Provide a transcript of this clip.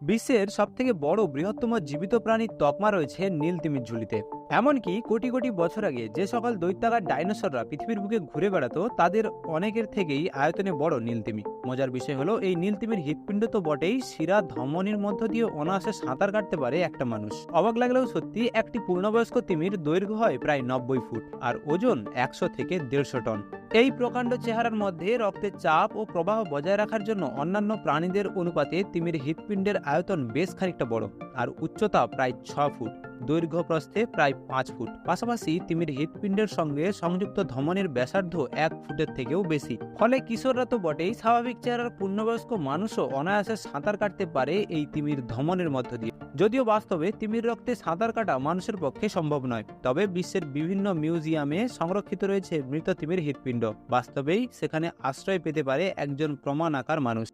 বিশ্বের সবথেকে বড় বৃহত্তম জীবিত প্রাণীর তকমা রয়েছে নীল তিমির ঝুলিতে। এমনকি কোটি কোটি বছর আগে যে সকল দৈত্যাকার ডাইনোসররা পৃথিবীর বুকে ঘুরে বেড়াতো তাদের অনেকের থেকেই আয়তনে বড় নীলতিমি। মজার বিষয় হলো এই নীলতিমির হৃৎপিণ্ড তো বটেই, শিরা ধমনির মধ্য দিয়ে অনায়াসে সাঁতার কাটতে পারে একটা মানুষ। অবাক লাগলেও সত্যি, একটি পূর্ণবয়স্ক তিমির দৈর্ঘ্য হয় প্রায় 90 ফুট আর ওজন 100 থেকে 150 টন। এই প্রকাণ্ড চেহারার মধ্যে রক্তের চাপ ও প্রবাহ বজায় রাখার জন্য অন্যান্য প্রাণীদের অনুপাতে তিমির হৃৎপিণ্ডের আয়তন বেশ খানিকটা বড় আর উচ্চতা প্রায় 6 ফুট, দৈর্ঘ্য প্রস্থে প্রায় 5 ফুট। পাশাপাশি তিমির হৃৎপিণ্ডের সঙ্গে সংযুক্ত ধমনির ব্যাসার্ধ 1 ফুটের থেকেও বেশি। ফলে কিশোররা তো বটেই, স্বাভাবিক চেহারার পূর্ণবয়স্ক মানুষও অনায়াসে সাঁতার কাটতে পারে এই তিমির ধমনের মধ্য দিয়ে। যদিও বাস্তবে তিমির রক্তে সাঁতার কাটা মানুষের পক্ষে সম্ভব নয়, তবে বিশ্বের বিভিন্ন মিউজিয়ামে সংরক্ষিত রয়েছে মৃত তিমির হৃৎপিণ্ড। বাস্তবেই সেখানে আশ্রয় পেতে পারে একজন প্রমাণ আকার মানুষ।